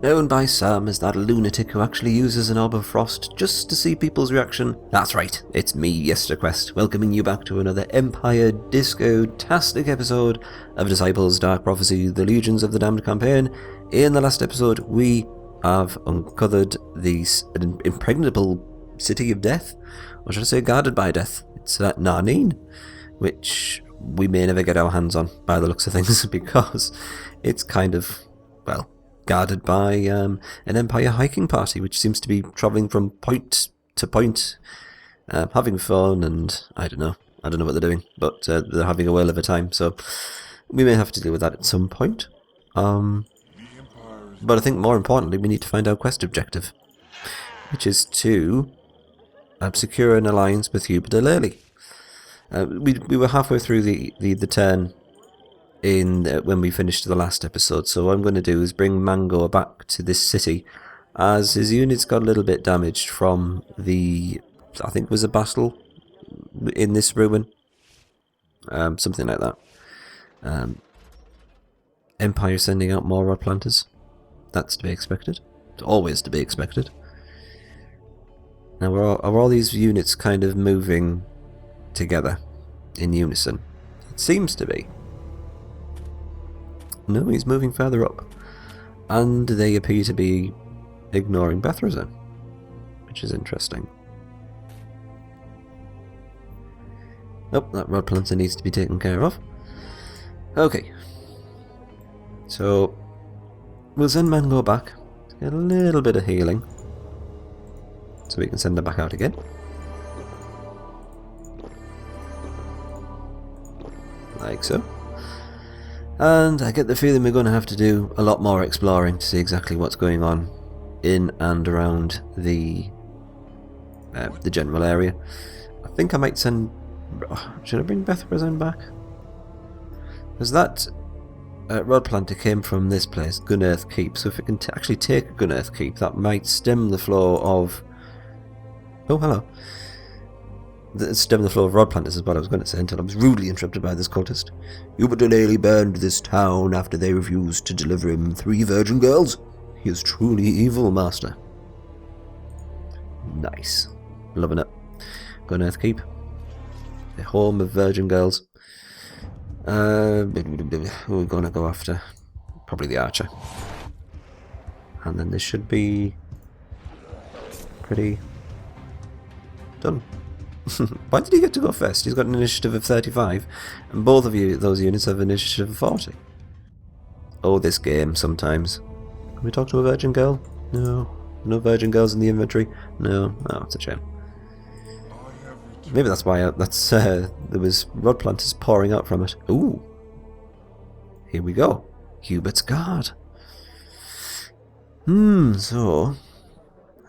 known by some as that lunatic who actually uses an orb of frost just to see people's reaction. That's right, it's me, YesterQuest, welcoming you back to another Empire Disco-tastic episode of Disciples Dark Prophecy, the Legions of the Damned campaign. In the last episode, we have uncovered the impregnable city of death, or should I say guarded by death. It's Narneen, which we may never get our hands on by the looks of things, because it's kind of, well, guarded by an Empire hiking party, which seems to be travelling from point to point, having fun, and I don't know what they're doing, but they're having a whale of a time, so we may have to deal with that at some point. But I think more importantly, we need to find our quest objective, which is to secure an alliance with Hubert early. We were halfway through the turn in when we finished the last episode, so what I'm going to do is bring Mango back to this city, as his units got a little bit damaged from the, I think it was a battle in this ruin, something like that. Empire sending out more rod planters. That's to be expected. It's always to be expected. Now, are all these units kind of moving together in unison? It seems to be. No, he's moving further up. And they appear to be ignoring Bethrazin, which is interesting. Oh, that rod planter needs to be taken care of. Okay. So, we'll send Mango back to get a little bit of healing, so we can send her back out again. Like so. And I get the feeling we're going to have to do a lot more exploring to see exactly what's going on in and around the general area. I think I might send... should I bring Bethrazin back? Because that rod planter came from this place, Gunearth Keep, so if it can actually take Gunearth Keep, that might stem the flow of... Oh, hello. Stem the flow of rod planters is what I was going to say, until I was rudely interrupted by this cultist. Hubert Delaney burned this town after they refused to deliver him 3 virgin girls. He is truly evil, master. Nice. Loving it. Gunearth Keep. The home of virgin girls. We're going to go after probably the archer. And then this should be pretty done. Why did he get to go first? He's got an initiative of 35, and both of those units have an initiative of 40. Oh, this game sometimes. Can we talk to a virgin girl? No. No virgin girls in the inventory? No. Oh, it's a shame. Maybe that's why there was rod planters pouring out from it. Ooh. Here we go. Hubert's Guard. So...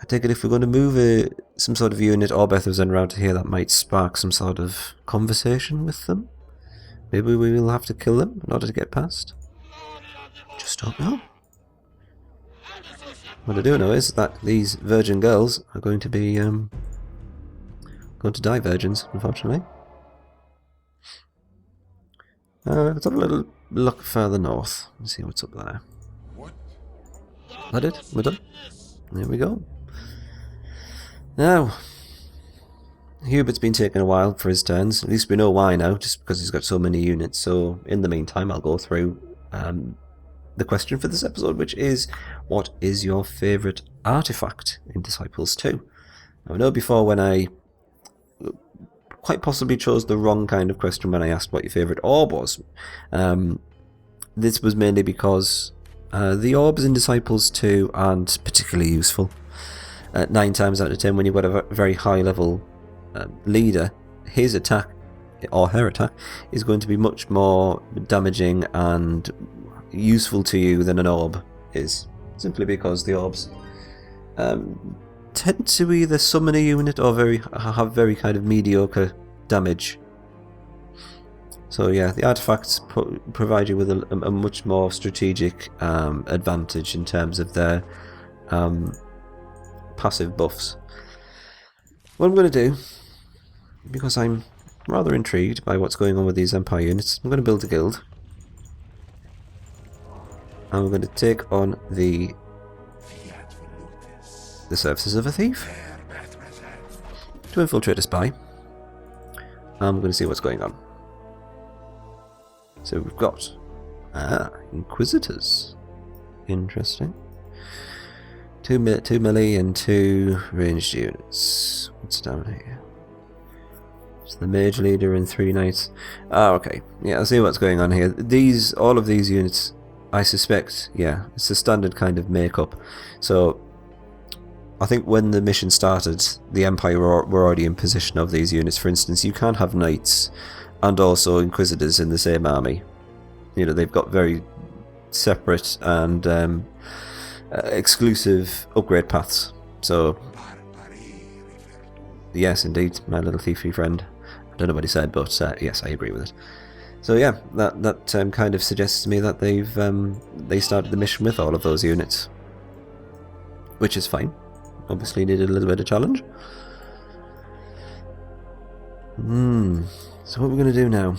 I take it if we're going to move some sort of unit or Bethrazin around here, that might spark some sort of conversation with them. Maybe we will have to kill them in order to get past. Just don't know. What I do know is that these virgin girls are going to be going to die virgins, unfortunately. Let's have a little look further north and see what's up there. That it? We're done? There we go. Now, Hubert's been taking a while for his turns. At least we know why now, just because he's got so many units. So, in the meantime, I'll go through the question for this episode, which is, what is your favourite artifact in Disciples 2? Now, I know before when I quite possibly chose the wrong kind of question when I asked what your favourite orb was. This was mainly because the orbs in Disciples 2 aren't particularly useful. 9 times out of 10, when you've got a very high level leader, his attack, or her attack, is going to be much more damaging and useful to you than an orb is. Simply because the orbs tend to either summon a unit or have very kind of mediocre damage. So yeah, the artifacts provide you with a much more strategic advantage in terms of their passive buffs. What I'm going to do, because I'm rather intrigued by what's going on with these Empire units, I'm going to build a guild. And we're going to take on the the services of a thief to infiltrate a spy. And we're going to see what's going on. So we've got Inquisitors. Interesting. 2 melee and 2 ranged units. What's down here? It's the mage leader and 3 knights. Ah, okay. Yeah, I see what's going on here. All of these units, I suspect, yeah, it's a standard kind of makeup. So I think when the mission started, the Empire were already in possession of these units. For instance, you can't have knights and also Inquisitors in the same army. You know, they've got very separate and exclusive upgrade paths. So, yes, indeed, my little thiefy friend. I don't know what he said, but yes, I agree with it. So yeah, that kind of suggests to me that they started the mission with all of those units, which is fine. Obviously needed a little bit of challenge. So what we're going to do now?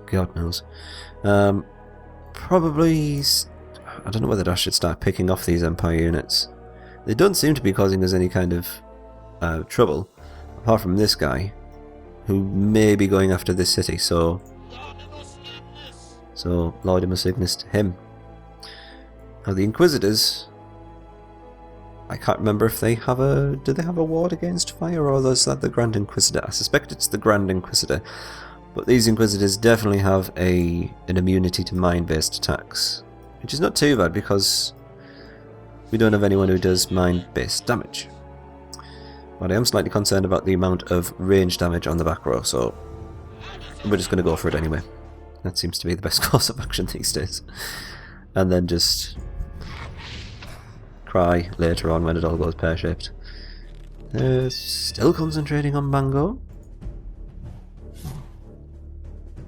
God knows. Probably... I don't know whether I should start picking off these Empire units. They don't seem to be causing us any kind of trouble, apart from this guy, who may be going after this city, so Laudamus Ignis to him. Now the Inquisitors, I can't remember if they have do they have a ward against fire, or is that the Grand Inquisitor? I suspect it's the Grand Inquisitor, but these Inquisitors definitely have an immunity to mine-based attacks, which is not too bad because we don't have anyone who does mine-based damage. But I am slightly concerned about the amount of range damage on the back row, so we're just going to go for it anyway. That seems to be the best course of action these days. And then just cry later on when it all goes pear-shaped. Still concentrating on Mango.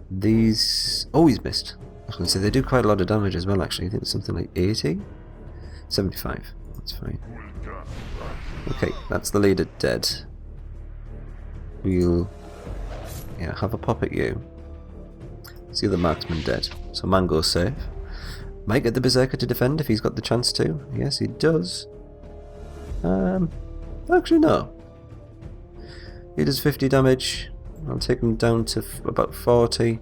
These... Oh, he's missed. I was going to say, they do quite a lot of damage as well, actually. I think it's something like 80? 75. That's fine. Okay, that's the leader dead. We'll... yeah, have a pop at you. See the marksman dead. So Mango's safe. Might get the Berserker to defend if he's got the chance to. Yes, he does. Actually, no. He does 50 damage. I'll take him down to about 40.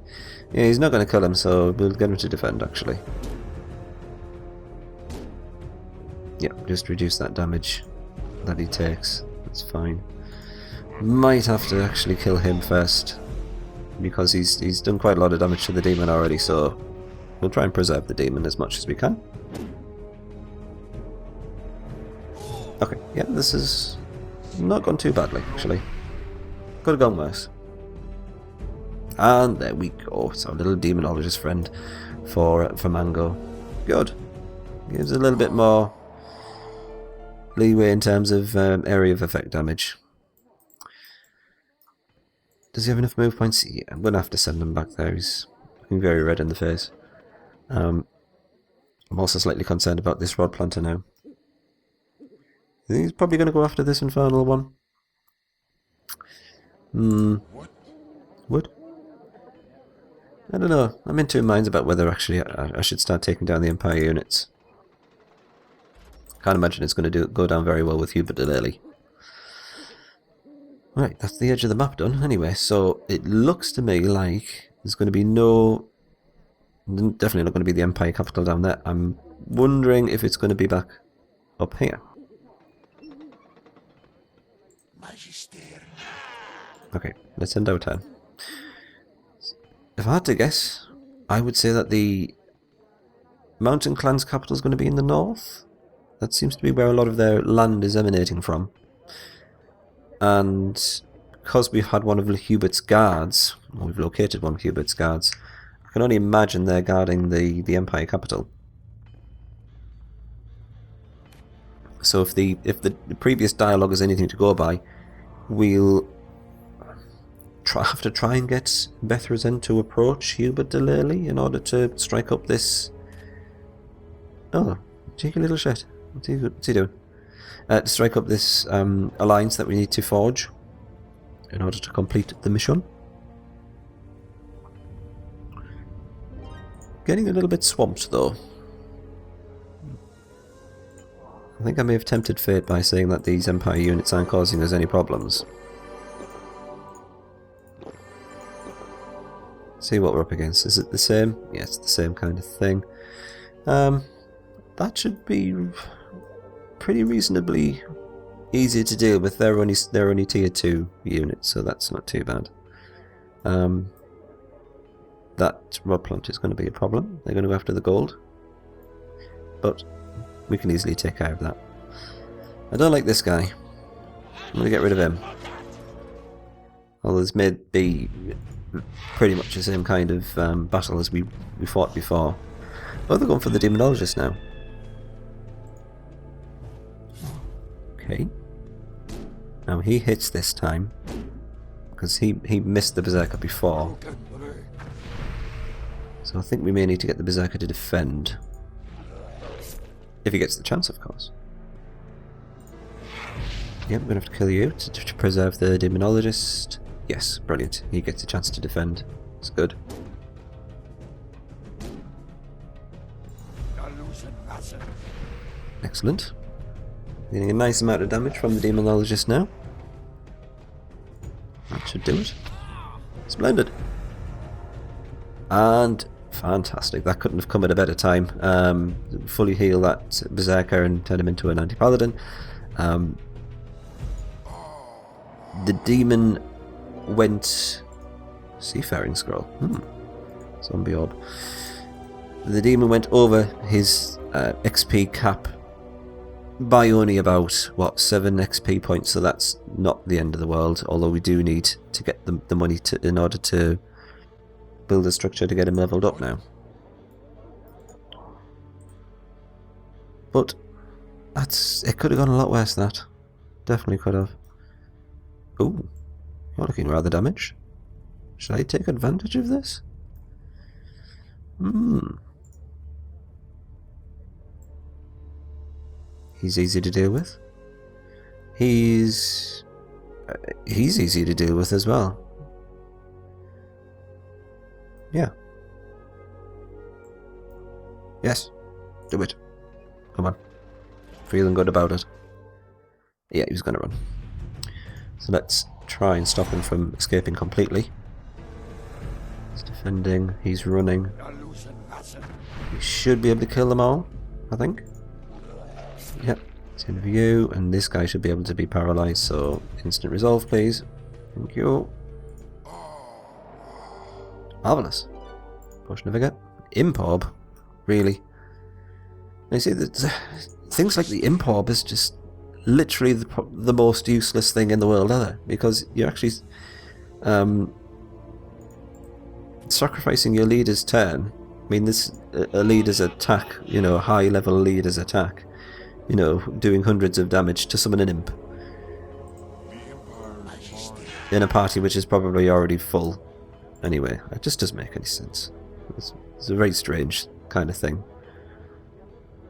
Yeah, he's not going to kill him, so we'll get him to defend, actually. Yeah, just reduce that damage that he takes. That's fine. Might have to actually kill him first, because he's done quite a lot of damage to the demon already, so we'll try and preserve the demon as much as we can. Okay, yeah, this has not gone too badly, actually. Could have gone worse. And there we go. It's our little demonologist friend for Mango. Good. Gives a little bit more leeway in terms of area of effect damage. Does he have enough move points? Yeah, I'm going to have to send him back there. He's looking very red in the face. I'm also slightly concerned about this rod planter now. I think he's probably going to go after this infernal one. Wood? I don't know. I'm in two minds about whether actually I should start taking down the Empire units. Can't imagine it's going to go down very well with Hubert early. Right, that's the edge of the map done. Anyway, so it looks to me like there's going to be definitely not going to be the Empire capital down there. I'm wondering if it's going to be back up here. Okay, let's end our turn. If I had to guess, I would say that the Mountain Clan's capital is going to be in the north. That seems to be where a lot of their land is emanating from. And because we've had one of Hubert's guards, or we've located one of Hubert's guards, I can only imagine they're guarding the Empire capital. So if the previous dialogue is anything to go by, we'll have to try and get Bethrazen to approach Hubert Delay in order to strike up this... Oh, cheeky little shit. What's he doing? To strike up this alliance that we need to forge in order to complete the mission. Getting a little bit swamped though. I think I may have tempted fate by saying that these Empire units aren't causing us any problems. See what we're up against. Is it the same? Yeah, it's the same kind of thing. That should be pretty reasonably easy to deal with. They're only tier 2 units, so that's not too bad. That rod plant is going to be a problem. They're going to go after the gold, but we can easily take care of that. I don't like this guy. I'm going to get rid of him. Although this may be pretty much the same kind of battle as we fought before. Oh, they're going for the demonologist now. Okay. Now he hits this time, because he missed the berserker before. So I think we may need to get the berserker to defend. If he gets the chance, of course. Yep, we're going to have to kill you to preserve the demonologist. Yes, brilliant. He gets a chance to defend. It's good. Excellent. Getting a nice amount of damage from the demonologist now. That should do it. Splendid. And fantastic. That couldn't have come at a better time. Fully heal that berserker and turn him into an anti-paladin. The demon went... Seafaring scroll. Zombie orb. The demon went over his XP cap by only about, what, 7 XP points, so that's not the end of the world, although we do need to get the money in order to build a structure to get him leveled up now. But it could have gone a lot worse than that. Definitely could have. Ooh, you're looking rather damaged. Should I take advantage of this? He's easy to deal with. He's easy to deal with as well. Yeah. Yes. Do it. Come on. Feeling good about it. Yeah, he was going to run. So let's try and stop him from escaping completely. He's defending. He's running. We should be able to kill them all, I think. Yep. It's in view, and this guy should be able to be paralyzed, so instant resolve, please. Thank you. Marvellous. Potion of Vigor. Imp Orb? Really? Now you see, things like the Imp Orb is just literally the most useless thing in the world ever, because you're actually sacrificing your leader's turn. I mean, this a leader's attack, you know, a high-level leader's attack, you know, doing hundreds of damage to summon an imp in a party which is probably already full. Anyway, it just doesn't make any sense. It's a very strange kind of thing.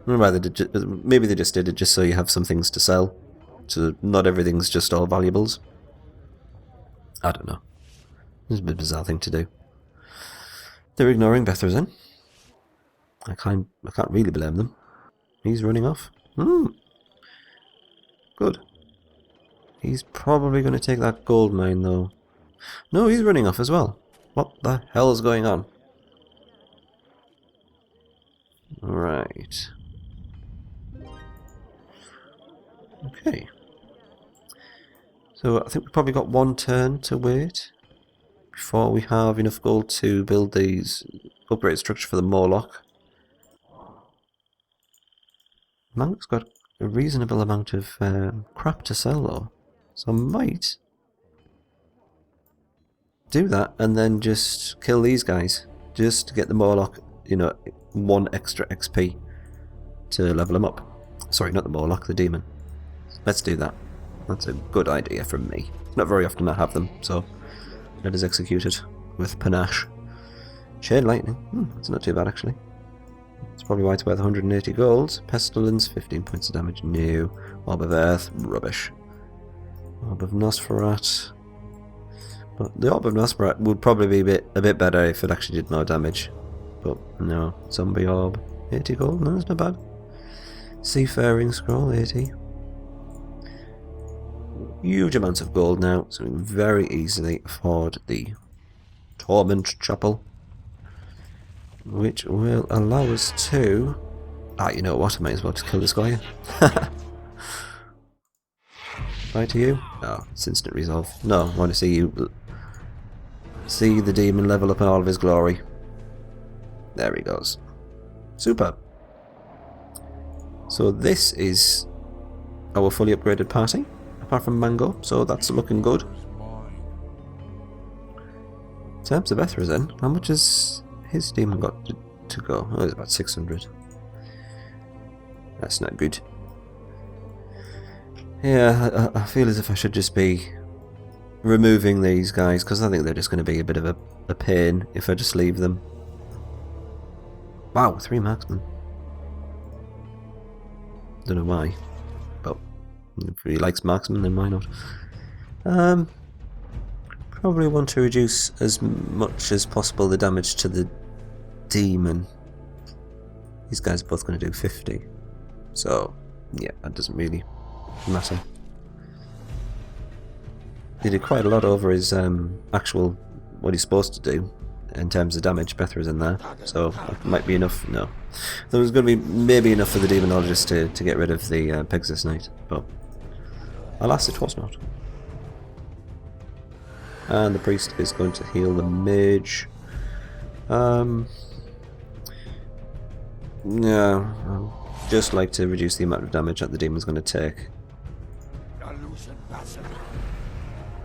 I don't know why they did, maybe they just did it just so you have some things to sell. So not everything's just all valuables. I don't know. It's a bit bizarre thing to do. They're ignoring Bethrazin. I can't really blame them. He's running off. Good. He's probably going to take that gold mine though. No, he's running off as well. What the hell is going on? Right. Okay. So I think we've probably got one turn to wait before we have enough gold to build these upgrade structure for the Morlock. Monk's got a reasonable amount of crap to sell though, so I might do that and then just kill these guys just to get the Morlock, you know, 1 extra XP to level him up. Sorry, not the Morlock, the demon. Let's do that. That's a good idea from me. Not very often I have them, so let us execute it with panache. Chain Lightning. That's not too bad actually. It's probably why it's worth 180 gold. Pestilence, 15 points of damage. No. Orb of Earth, rubbish. Orb of Nosferat. But the Orb of Nosferat would probably be a bit better if it actually did more damage. But no. Zombie Orb, 80 gold. No, that's not bad. Seafaring scroll, 80. Huge amounts of gold now, so we can very easily afford the Torment Chapel, which will allow us to... Ah, you know what, I might as well just kill this guy. Bye to you? Oh, it's instant resolve. No, I want to see you... See the demon level up in all of his glory. There he goes. Super. So this is our fully upgraded party, apart from Mango, so that's looking good. In terms of Ethrazen, how much has his demon got to go? Oh, it's about 600. That's not good. Yeah, I feel as if I should just be removing these guys, because I think they're just going to be a bit of a pain if I just leave them. Wow, 3 marksmen. Don't know why, but if he likes marksmen, then why not? Probably want to reduce as much as possible the damage to the demon. These guys are both going to do 50, so yeah, that doesn't really matter. He did quite a lot over his actual what he's supposed to do in terms of damage. Bethra's in there, so it might be enough. No, there was going to be maybe enough for the demonologist to get rid of the Pegasus Knight, but alas, it was not. And the priest is going to heal the mage. Yeah, I'd just like to reduce the amount of damage that the demon's going to take.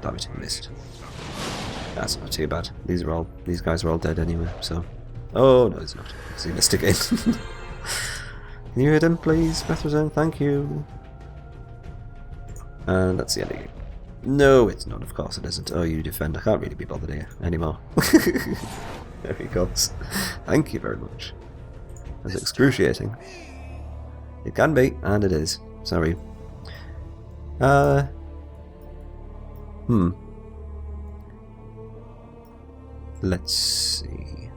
Damn it, missed. That's not too bad. These guys are all dead anyway, so... Oh, no, it's not. He missed again. Can you hit him, please, Bethrazone? Thank you. And that's the end of you. No, it's not, of course it isn't. Oh, you defend. I can't really be bothered here anymore. There he goes. Thank you very much. That's excruciating. It can be, and it is. Sorry. Let's see.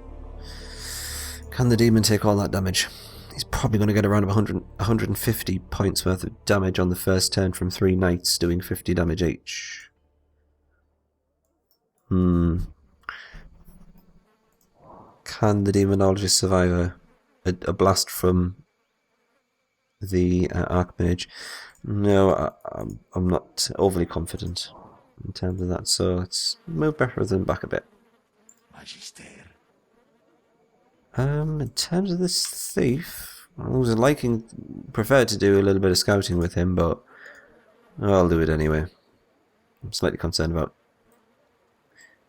Can the demon take all that damage? He's probably going to get around 150 points worth of damage on the first turn from 3 knights, doing 50 damage each. Can the demonologist survive a blast from the Archmage? No, I'm not overly confident in terms of that, so let's move Bethrazone back a bit. In terms of this thief, I was preferred to do a little bit of scouting with him, but I'll do it anyway. I'm slightly concerned about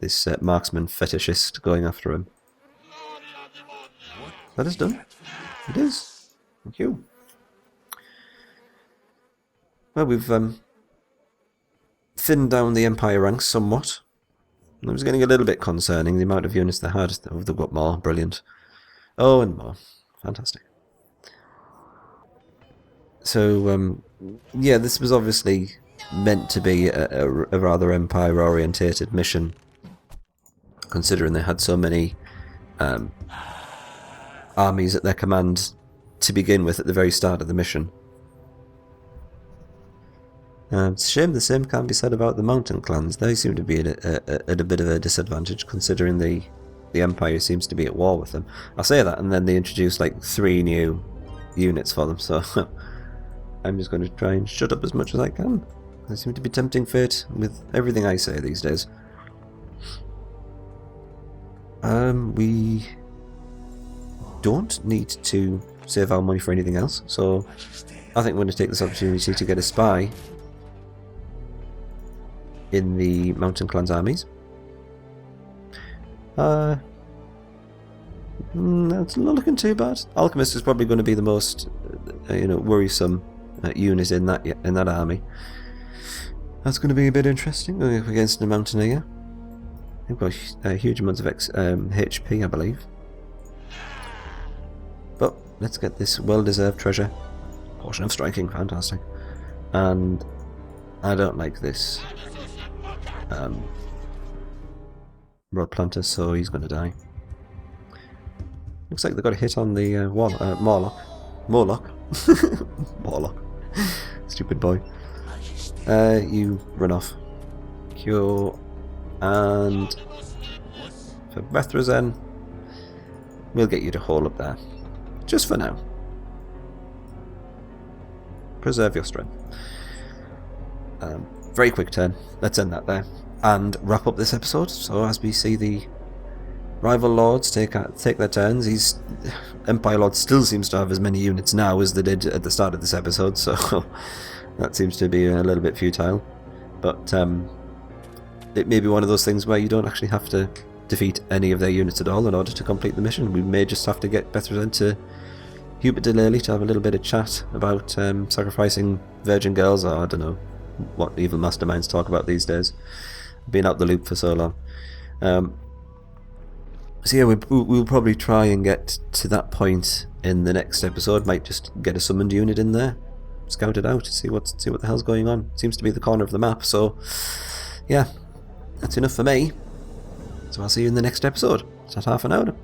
this marksman fetishist going after him. That is done. It is. Thank you. Well, we've thinned down the Empire ranks somewhat. It was getting a little bit concerning, the amount of units they had. They've got more. Brilliant. Oh, and more. Fantastic. So, yeah, this was obviously meant to be a rather Empire-orientated mission, considering they had so many armies at their command to begin with at the very start of the mission. It's a shame the same can't be said about the mountain clans. They seem to be at a bit of a disadvantage, considering the Empire seems to be at war with them. I say that, and then they introduce like 3 new units for them, so I'm just going to try and shut up as much as I can. They seem to be tempting fate with everything I say these days. We don't need to save our money for anything else, so I think we're going to take this opportunity to get a spy in the Mountain Clan's armies. That's not looking too bad. Alchemist is probably going to be the most, worrisome unit in that army. That's going to be a bit interesting going up against the Mountaineer. They've got huge amounts of HP, I believe. But let's get this well-deserved treasure. Portion of striking, fantastic. And I don't like this Rod Planter, so he's going to die. Looks like they got a hit on the Morlock. Warlock. Stupid boy. You run off. Cure. And for Bethrazen, we'll get you to hole up there. Just for now. Preserve your strength. Very quick turn. Let's end that there. And wrap up this episode. So as we see the rival lords take their turns, Empire Lord still seems to have as many units now as they did at the start of this episode, so that seems to be a little bit futile. But it may be one of those things where you don't actually have to defeat any of their units at all in order to complete the mission. We may just have to get Bethrazen to Hubert Delely to have a little bit of chat about sacrificing virgin girls, or I don't know what evil masterminds talk about these days. Been out the loop for so long. So yeah, we'll probably try and get to that point in the next episode. Might just get a summoned unit in there, scout it out, see what the hell's going on. Seems to be the corner of the map. So yeah, that's enough for me. So I'll see you in the next episode. Ta-ta for now.